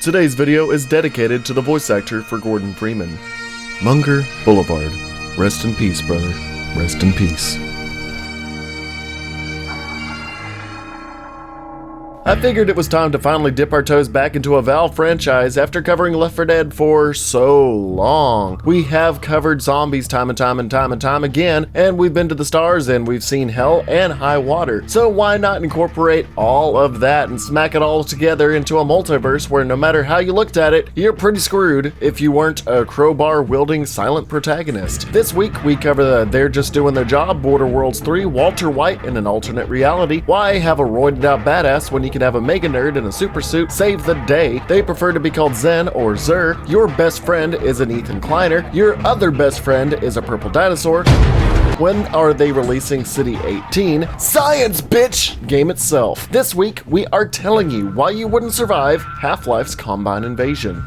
Today's video is dedicated to the voice actor for Gordon Freeman. Munger Boulevard. Rest in peace, brother. Rest in peace. I figured it was time to finally dip our toes back into a Valve franchise after covering Left 4 Dead for so long. We have covered zombies time and time again, and we've been to the stars and we've seen hell and high water. So why not incorporate all of that and smack it all together into a multiverse where no matter how you looked at it, you're pretty screwed if you weren't a crowbar-wielding silent protagonist. This week we cover the They're Just Doing Their Job, Border Worlds 3, Walter White in an alternate reality, why have a roided out badass when you can have a mega nerd in a super suit save the day, they prefer to be called Zen or Zer, your best friend is an Ethan Kleiner, your other best friend is a purple dinosaur. When are they releasing City 18? Science, bitch! Game itself. This week, we are telling you why you wouldn't survive Half-Life's Combine invasion.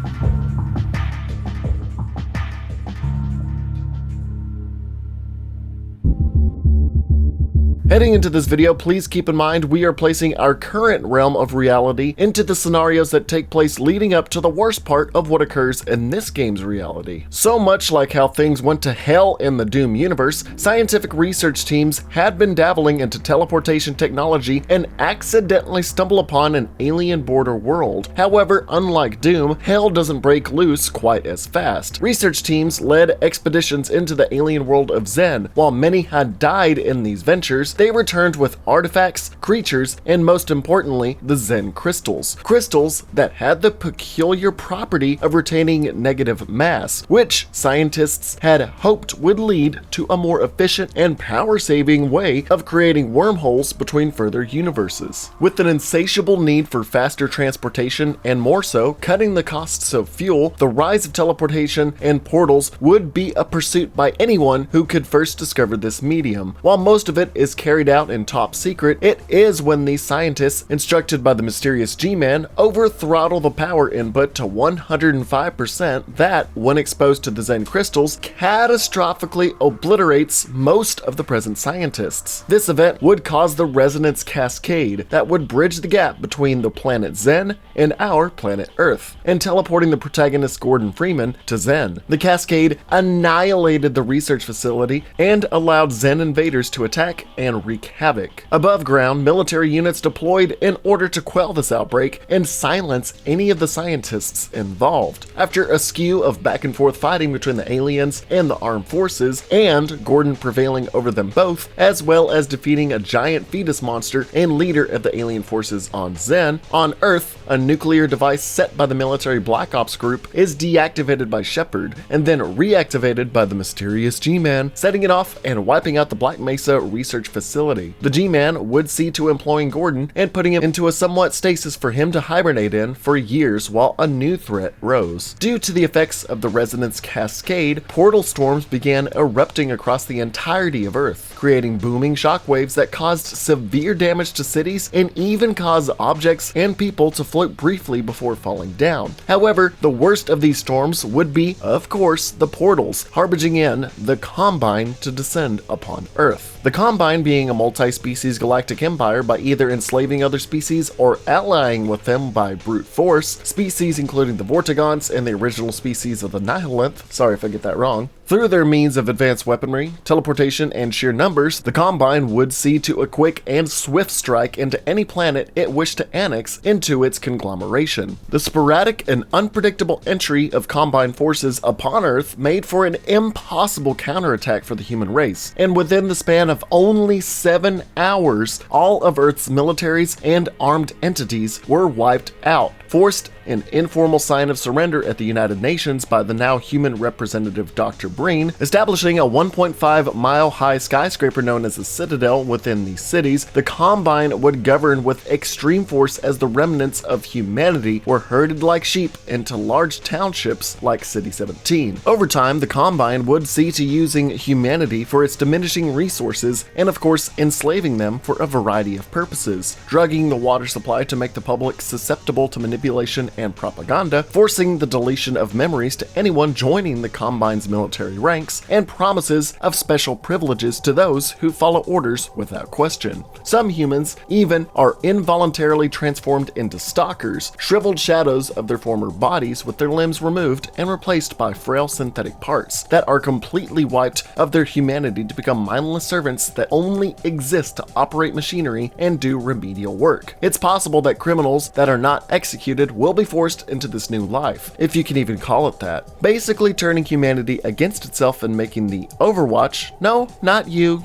Heading into this video, please keep in mind we are placing our current realm of reality into the scenarios that take place leading up to the worst part of what occurs in this game's reality. So much like how things went to hell in the Doom universe, scientific research teams had been dabbling into teleportation technology and accidentally stumble upon an alien border world. However, unlike Doom, hell doesn't break loose quite as fast. Research teams led expeditions into the alien world of Zen. While many had died in these ventures, they returned with artifacts, creatures, and most importantly, the Zen crystals. Crystals that had the peculiar property of retaining negative mass, which scientists had hoped would lead to a more efficient and power-saving way of creating wormholes between further universes. With an insatiable need for faster transportation and more so, cutting the costs of fuel, the rise of teleportation and portals would be a pursuit by anyone who could first discover this medium. While most of it is carried out in top secret, it is when these scientists, instructed by the mysterious G-Man, over-throttle the power input to 105% that, when exposed to the Zen crystals, catastrophically obliterates most of the present scientists. This event would cause the resonance cascade that would bridge the gap between the planet Zen and our planet Earth, and teleporting the protagonist Gordon Freeman to Zen. The cascade annihilated the research facility and allowed Zen invaders to attack and wreak havoc. Above ground, military units deployed in order to quell this outbreak and silence any of the scientists involved. After a skew of back and forth fighting between the aliens and the armed forces, and Gordon prevailing over them both, as well as defeating a giant fetus monster and leader of the alien forces on Zen, on Earth, a nuclear device set by the military Black Ops group is deactivated by Shepard and then reactivated by the mysterious G-Man, setting it off and wiping out the Black Mesa research facility. The G-Man would see to employing Gordon and putting him into a somewhat stasis for him to hibernate in for years while a new threat rose. Due to the effects of the resonance cascade, portal storms began erupting across the entirety of Earth, creating booming shockwaves that caused severe damage to cities and even caused objects and people to float briefly before falling down. However, the worst of these storms would be, of course, the portals, harbinging in the Combine to descend upon Earth. The Combine being a multi-species galactic empire by either enslaving other species or allying with them by brute force, species including the Vortigons and the original species of the Nihilinth, sorry if I get that wrong. Through their means of advanced weaponry, teleportation, and sheer numbers, the Combine would see to a quick and swift strike into any planet it wished to annex into its conglomeration. The sporadic and unpredictable entry of Combine forces upon Earth made for an impossible counterattack for the human race, and within the span of only 7 hours, all of Earth's militaries and armed entities were wiped out, forced an informal sign of surrender at the United Nations by the now human representative Dr. Breen, establishing a 1.5-mile-high skyscraper known as the Citadel within these cities. The Combine would govern with extreme force as the remnants of humanity were herded like sheep into large townships like City 17. Over time, the Combine would see to using humanity for its diminishing resources and, of course, enslaving them for a variety of purposes, drugging the water supply to make the public susceptible to manipulation and propaganda, forcing the deletion of memories to anyone joining the Combine's military military ranks, and promises of special privileges to those who follow orders without question. Some humans even are involuntarily transformed into stalkers, shriveled shadows of their former bodies with their limbs removed and replaced by frail synthetic parts that are completely wiped of their humanity to become mindless servants that only exist to operate machinery and do remedial work. It's possible that criminals that are not executed will be forced into this new life, if you can even call it that, basically turning humanity against itself and making the Overwatch, no, not you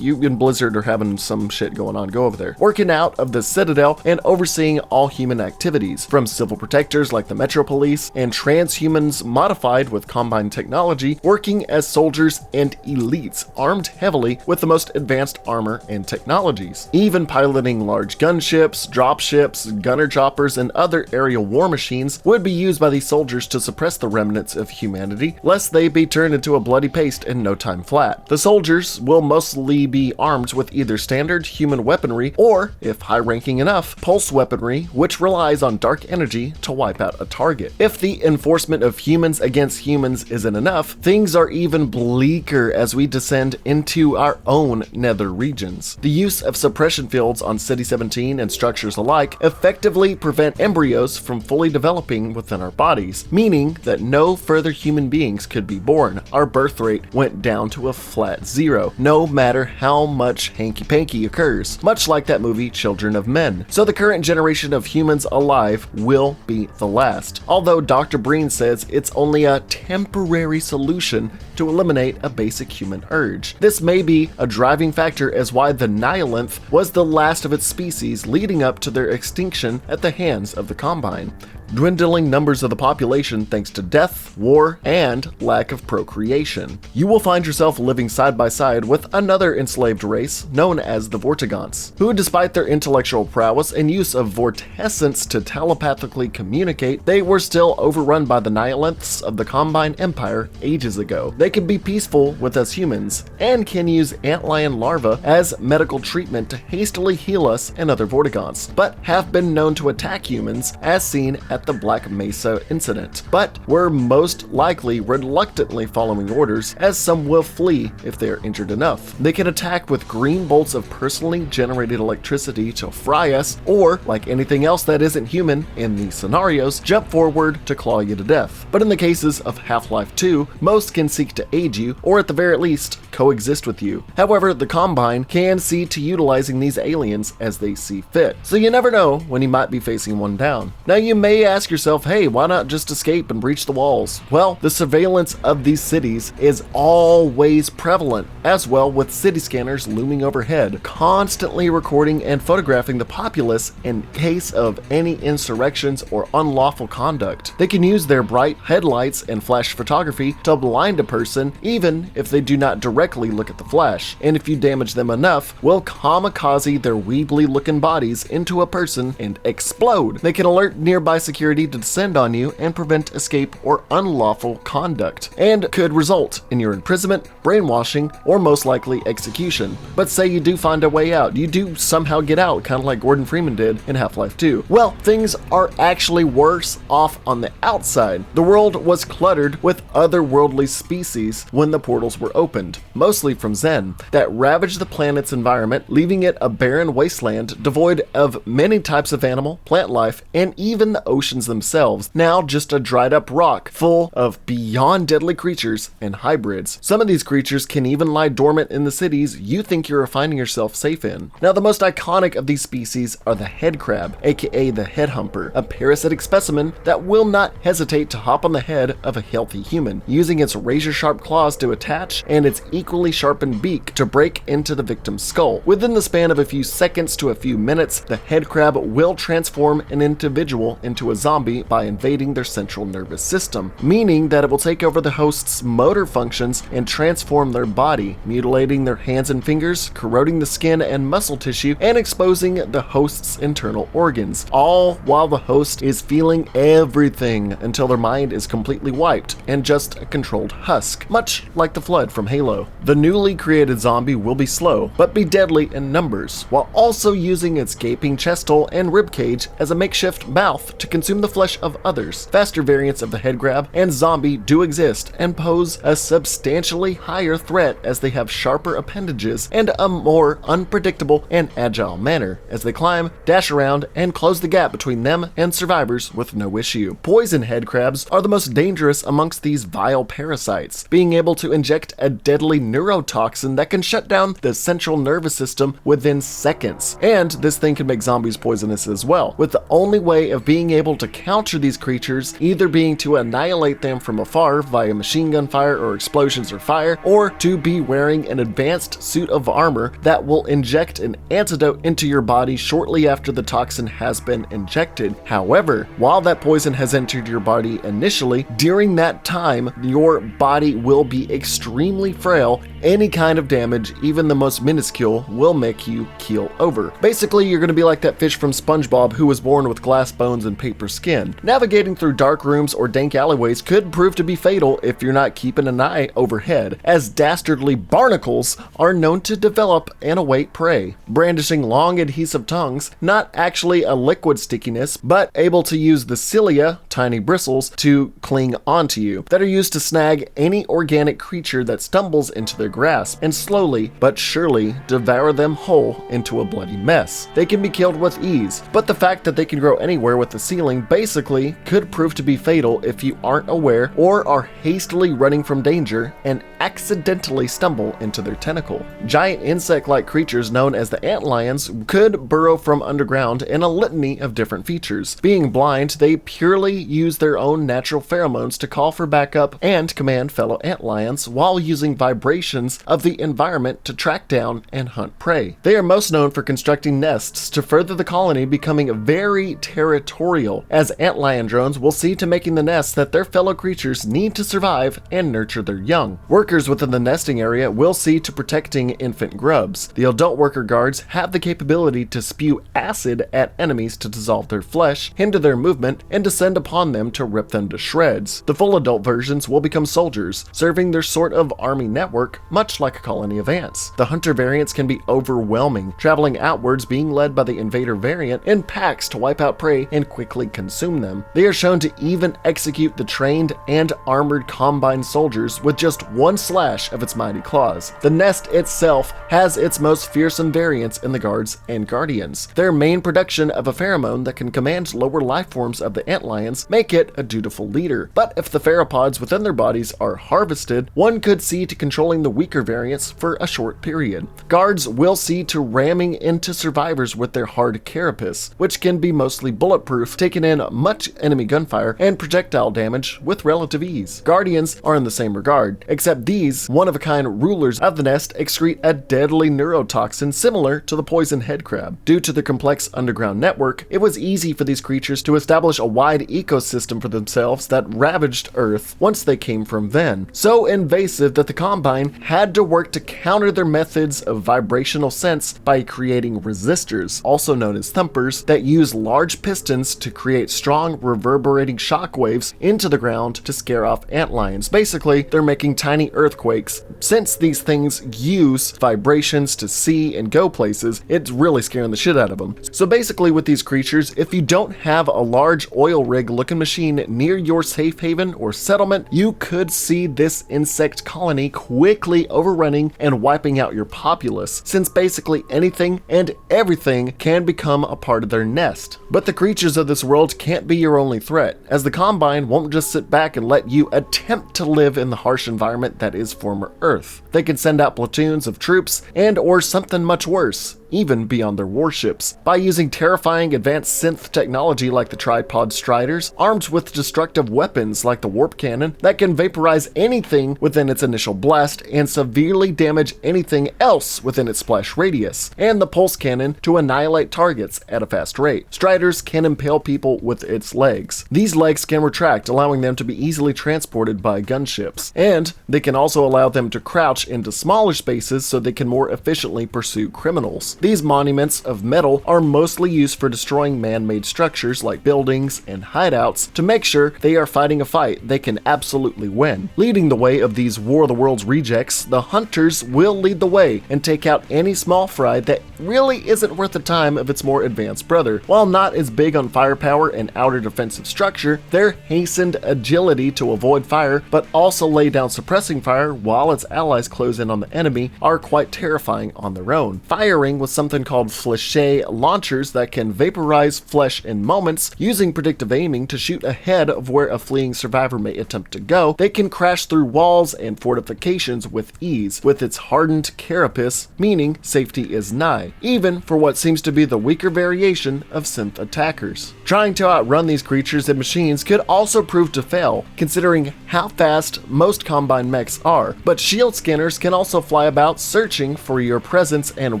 and Blizzard are having some shit going on, go over there, working out of the Citadel and overseeing all human activities, from civil protectors like the Metro Police and transhumans modified with Combine technology, working as soldiers and elites armed heavily with the most advanced armor and technologies, even piloting large gunships, dropships, gunner choppers, and other aerial war machines would be used by these soldiers to suppress the remnants of humanity, lest they be turned into a bloody paste in no time flat. The soldiers will mostly be armed with either standard human weaponry or, if high-ranking enough, pulse weaponry, which relies on dark energy to wipe out a target. If the enforcement of humans against humans isn't enough, things are even bleaker as we descend into our own nether regions. The use of suppression fields on City 17 and structures alike effectively prevent embryos from fully developing within our bodies, meaning that no further human beings could be born. Our birth rate went down to a flat zero, no matter how much hanky-panky occurs, much like that movie Children of Men. So the current generation of humans alive will be the last, although Dr. Breen says it's only a temporary solution to eliminate a basic human urge. This may be a driving factor as why the Nihilanth was the last of its species leading up to their extinction at the hands of the Combine. Dwindling numbers of the population thanks to death, war, and lack of procreation. You will find yourself living side by side with another enslaved race known as the Vortigaunts, who, despite their intellectual prowess and use of vortescence to telepathically communicate, they were still overrun by the Nihilanths of the Combine Empire ages ago. They can be peaceful with us humans, and can use antlion larvae as medical treatment to hastily heal us and other Vortigaunts, but have been known to attack humans, as seen at the Black Mesa incident, but were most likely reluctantly following orders, as some will flee if they are injured enough. They can attack with green bolts of personally generated electricity to fry us, or, like anything else that isn't human in these scenarios, jump forward to claw you to death. But in the cases of Half-Life 2, most can seek to aid you, or at the very least, coexist with you. However, the Combine can see to utilizing these aliens as they see fit, so you never know when you might be facing one down. Now you may ask yourself, hey, why not just escape and breach the walls? Well, the surveillance of these cities is always prevalent, as well, with city scanners looming overhead, constantly recording and photographing the populace in case of any insurrections or unlawful conduct. They can use their bright headlights and flash photography to blind a person, even if they do not directly look at the flash, and if you damage them enough, will kamikaze their weebly-looking bodies into a person and explode. They can alert nearby security to descend on you and prevent escape or unlawful conduct, and could result in your imprisonment, brainwashing, or most likely execution. But say you do find a way out, you do somehow get out, kind of like Gordon Freeman did in Half-Life 2. Well, things are actually worse off on the outside. The world was cluttered with otherworldly species when the portals were opened, mostly from Zen, that ravaged the planet's environment, leaving it a barren wasteland devoid of many types of animal, plant life, and even the oceans themselves, now just a dried up rock full of beyond deadly creatures and hybrids. Some of these creatures can even lie dormant in the cities you think you're finding yourself safe in. Now, the most iconic of these species are the headcrab, aka the headhumper, a parasitic specimen that will not hesitate to hop on the head of a healthy human, using its razor-sharp claws to attach and its equally sharpened beak to break into the victim's skull. Within the span of a few seconds to a few minutes, the headcrab will transform an individual into a zombie by invading their central nervous system, meaning that it will take over the host's motor functions and transform their body, mutilating their hands and fingers, corroding the skin and muscle tissue, and exposing the host's internal organs, all while the host is feeling everything until their mind is completely wiped and just a controlled husk, much like the Flood from Halo. The newly created zombie will be slow, but be deadly in numbers, while also using its gaping chest hole and ribcage as a makeshift mouth to consume the flesh of others. Faster variants of the headcrab and zombie do exist and pose a substantially higher threat as they have sharper appendages and a more unpredictable and agile manner as they climb, dash around, and close the gap between them and survivors with no issue. Poison headcrabs are the most dangerous amongst these vile parasites, being able to inject a deadly neurotoxin that can shut down the central nervous system within seconds. And this thing can make zombies poisonous as well, with the only way of being able to counter these creatures either being to annihilate them from afar via machine gun fire or explosions or fire, or to be wearing an advanced suit of armor that will inject an antidote into your body shortly after the toxin has been injected. However, while that poison has entered your body initially, during that time, your body will be extremely frail. Any kind of damage, even the most minuscule, will make you keel over. Basically, you're going to be like that fish from SpongeBob who was born with glass bones and paper skin. Navigating through dark rooms or dank alleyways could prove to be fatal if you're not keeping an eye overhead, as dastardly barnacles are known to develop and await prey, brandishing long adhesive tongues, not actually a liquid stickiness, but able to use the cilia, tiny bristles, to cling onto you, that are used to snag any organic creature that stumbles into their grasp, and slowly but surely devour them whole into a bloody mess. They can be killed with ease, but the fact that they can grow anywhere with the ceiling basically could prove to be fatal if you aren't aware or are hastily running from danger and accidentally stumble into their tentacle. Giant insect-like creatures known as the antlions could burrow from underground in a litany of different features. Being blind, they purely use their own natural pheromones to call for backup and command fellow antlions while using vibrations of the environment to track down and hunt prey. They are most known for constructing nests to further the colony becoming very territorial, as antlion drones will see to making the nests that their fellow creatures need to survive and nurture their young. Workers within the nesting area will see to protecting infant grubs. The adult worker guards have the capability to spew acid at enemies to dissolve their flesh, hinder their movement, and descend upon them to rip them to shreds. The full adult versions will become soldiers, serving their sort of army network, much like a colony of ants. The hunter variants can be overwhelming, traveling outwards being led by the invader variant in packs to wipe out prey and quickly consume them. They are shown to even execute the trained and armored combine soldiers with just one slash of its mighty claws. The nest itself has its most fearsome variants in the guards and guardians. Their main production of a pheromone that can command lower life forms of the antlions make it a dutiful leader. But if the pheropods within their bodies are harvested, one could see to controlling the weaker variants for a short period. Guards will see to ramming into survivors with their hard carapace, which can be mostly bulletproof, taking in much enemy gunfire and projectile damage with relative ease. Guardians are in the same regard, except these one-of-a-kind rulers of the nest excrete a deadly neurotoxin similar to the poison headcrab. Due to their complex underground network, it was easy for these creatures to establish a wide ecosystem for themselves that ravaged Earth once they came from Ven, so invasive that the Combine had to work to counter their methods of vibrational sense by creating resistors, also known as thumpers, that use large pistons to create strong reverberating shockwaves into the ground to scare off antlions. Basically, they're making tiny earthquakes. Since these things use vibrations to see and go places, it's really scaring the shit out of them. So basically with these creatures, if you don't have a large oil rig looking machine near your safe haven or settlement, you could see this insect colony quickly overrunning and wiping out your populace, since basically anything and everything can become a part of their nest. But the creatures of this world can't be your only threat, as the Combine won't just sit back and let you attempt to live in the harsh environment that is former Earth. They can send out platoons of troops and or something much worse, even beyond their warships, by using terrifying advanced synth technology like the tripod striders, armed with destructive weapons like the warp cannon that can vaporize anything within its initial blast and severely damage anything else within its splash radius, and the pulse cannon to annihilate targets at a fast rate. Striders can impale people with its legs. These legs can retract, allowing them to be easily transported by gunships, and they can also allow them to crouch into smaller spaces so they can more efficiently pursue criminals. These monuments of metal are mostly used for destroying man-made structures like buildings and hideouts to make sure they are fighting a fight they can absolutely win. Leading the way of these War of the Worlds rejects, the hunters will lead the way and take out any small fry that really isn't worth the time of its more advanced brother. While not as big on firepower and outer defensive structure, their hastened agility to avoid fire but also lay down suppressing fire while its allies close in on the enemy are quite terrifying on their own. Firing with something called fléché launchers that can vaporize flesh in moments, using predictive aiming to shoot ahead of where a fleeing survivor may attempt to go, they can crash through walls and fortifications with ease, with its hardened carapace, meaning safety is nigh, even for what seems to be the weaker variation of synth attackers. Trying to outrun these creatures and machines could also prove to fail, considering how fast most Combine mechs are, but shield scanners can also fly about searching for your presence and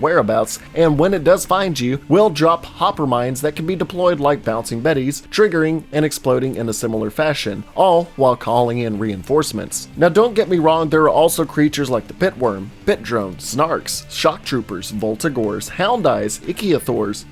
whereabouts, and when it does find you, will drop hopper mines that can be deployed like bouncing betties, triggering and exploding in a similar fashion, all while calling in reinforcements. Now don't get me wrong, there are also creatures like the pitworm, pit drone, snarks, shock troopers, voltigores, hound eyes, ichthyosaurs,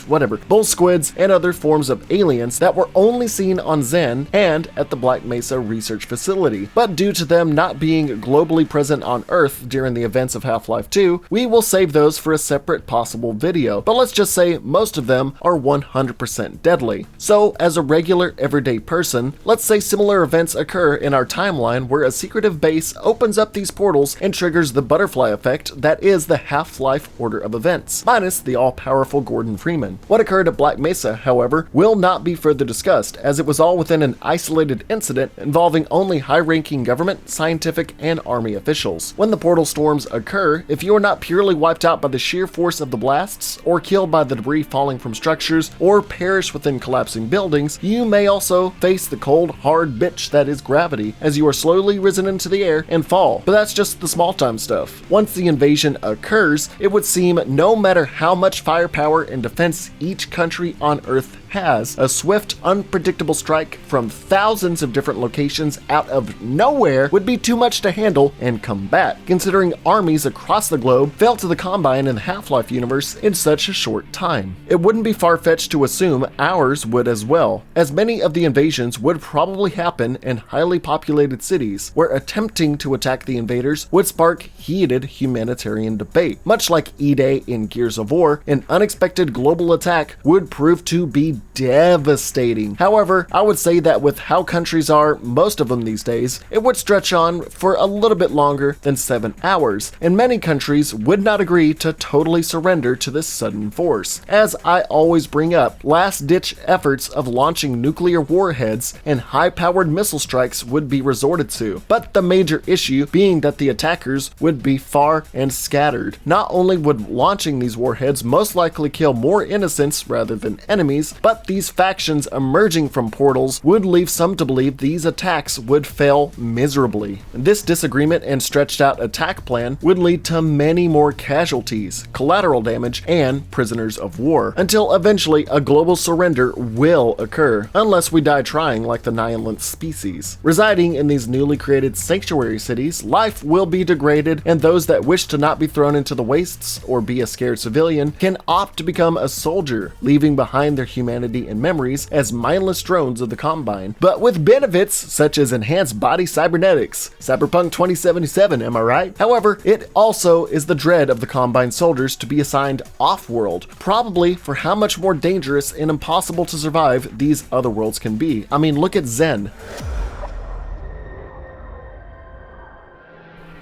whatever, bull squids, and other forms of aliens that were only seen on Zen and at the Black Mesa Research Facility. But due to them not being globally present on Earth during the events of Half-Life 2, we will save those for a separate possible video, but let's just say most of them are 100% deadly. So as a regular everyday person, let's say similar events occur in our timeline where a secretive base opens up these portals and triggers the butterfly effect that is the Half-Life order of events, minus the all-powerful Gordon Freeman. What occurred at Black Mesa, however, will not be further discussed, as it was all within an isolated incident involving only high-ranking government, scientific, and army officials. When the portal storms occur, if you are not purely wiped out by the sheer force of the blasts, or killed by the debris falling from structures, or perish within collapsing buildings, you may also face the cold, hard bitch that is gravity, as you are slowly risen into the air and fall. But that's just the small-time stuff. Once the invasion occurs, it would seem no matter how much firepower and defense each country on Earth has, a swift, unpredictable strike from thousands of different locations out of nowhere would be too much to handle and combat, considering armies across the globe fell to the Combine in the Half-Life universe in such a short time. It wouldn't be far-fetched to assume ours would as well, as many of the invasions would probably happen in highly populated cities, where attempting to attack the invaders would spark heated humanitarian debate. Much like E-Day in Gears of War, an unexpected global attack would prove to be devastating. However, I would say that with how countries are, most of them these days, it would stretch on for a little bit longer than 7 hours, and many countries would not agree to totally surrender to this sudden force. As I always bring up, last-ditch efforts of launching nuclear warheads and high-powered missile strikes would be resorted to, but the major issue being that the attackers would be far and scattered. Not only would launching these warheads most likely kill more innocents rather than enemies, but these factions emerging from portals would leave some to believe these attacks would fail miserably. This disagreement and stretched out attack plan would lead to many more casualties, collateral damage, and prisoners of war, until eventually a global surrender will occur, unless we die trying like the Nihilant species. Residing in these newly created sanctuary cities, life will be degraded, and those that wish to not be thrown into the wastes or be a scared civilian can opt to become a soldier, leaving behind their humanity and memories as mindless drones of the Combine, but with benefits such as enhanced body cybernetics. Cyberpunk 2077, am I right? However, it also is the dread of the Combine soldiers to be assigned off-world, probably for how much more dangerous and impossible to survive these other worlds can be. I mean, look at Zen.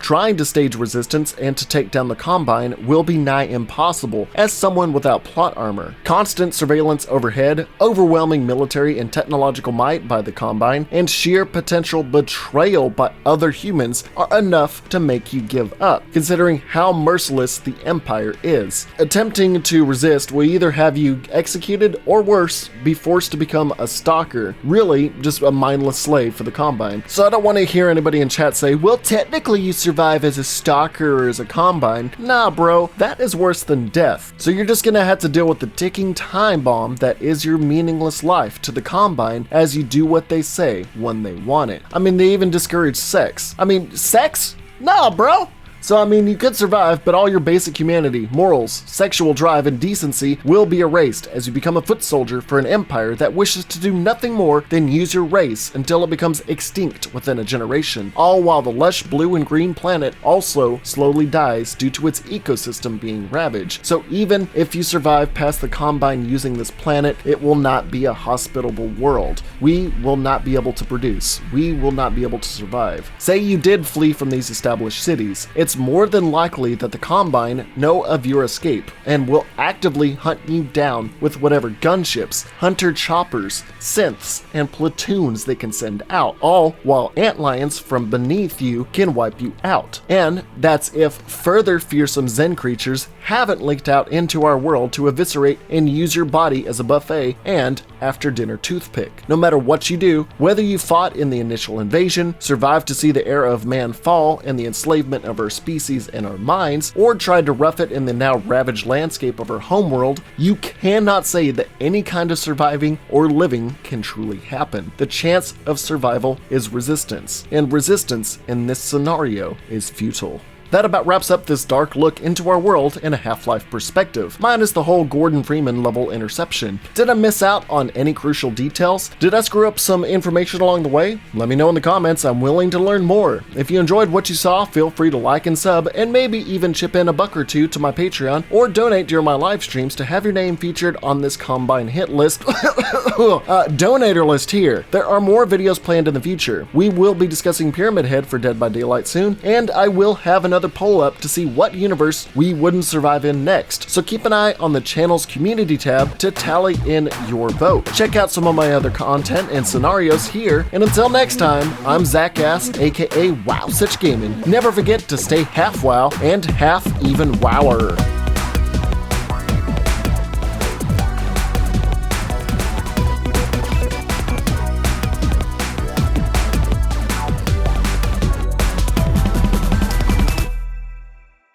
Trying to stage resistance and to take down the Combine will be nigh impossible as someone without plot armor. Constant surveillance overhead, overwhelming military and technological might by the Combine, and sheer potential betrayal by other humans are enough to make you give up, considering how merciless the Empire is. Attempting to resist will either have you executed or worse, be forced to become a stalker, really just a mindless slave for the Combine. So I don't want to hear anybody in chat say, well, technically you survive as a stalker or as a Combine. Nah, bro, that is worse than death. So you're just gonna have to deal with the ticking time bomb that is your meaningless life to the Combine as you do what they say when they want it. I mean, they even discourage sex. I mean, sex? Nah, bro. So I mean, you could survive, but all your basic humanity, morals, sexual drive, and decency will be erased as you become a foot soldier for an empire that wishes to do nothing more than use your race until it becomes extinct within a generation, all while the lush blue and green planet also slowly dies due to its ecosystem being ravaged. So even if you survive past the Combine using this planet, it will not be a hospitable world. We will not be able to produce. We will not be able to survive. Say you did flee from these established cities, it's more than likely that the Combine know of your escape and will actively hunt you down with whatever gunships, hunter choppers, synths, and platoons they can send out, all while antlions from beneath you can wipe you out. And that's if further fearsome Zen creatures haven't leaked out into our world to eviscerate and use your body as a buffet and after-dinner toothpick. No matter what you do, whether you fought in the initial invasion, survived to see the era of man fall and the enslavement of our species and our minds, or tried to rough it in the now ravaged landscape of our homeworld, you cannot say that any kind of surviving or living can truly happen. The chance of survival is resistance, and resistance in this scenario is futile. That about wraps up this dark look into our world in a Half-Life perspective, minus the whole Gordon Freeman level interception. Did I miss out on any crucial details? Did I screw up some information along the way? Let me know in the comments, I'm willing to learn more. If you enjoyed what you saw, feel free to like and sub, and maybe even chip in $1 or $2 to my Patreon, or donate during my live streams to have your name featured on this Combine hit list. Donator list here. There are more videos planned in the future. We will be discussing Pyramid Head for Dead by Daylight soon, and I will have another poll up to see what universe we wouldn't survive in next, so keep an eye on the channel's community tab to tally in your vote. Check out some of my other content and scenarios here, and until next time, I'm Zach Ass, aka Wow Such Gaming. Never forget to stay half wow and half even wower.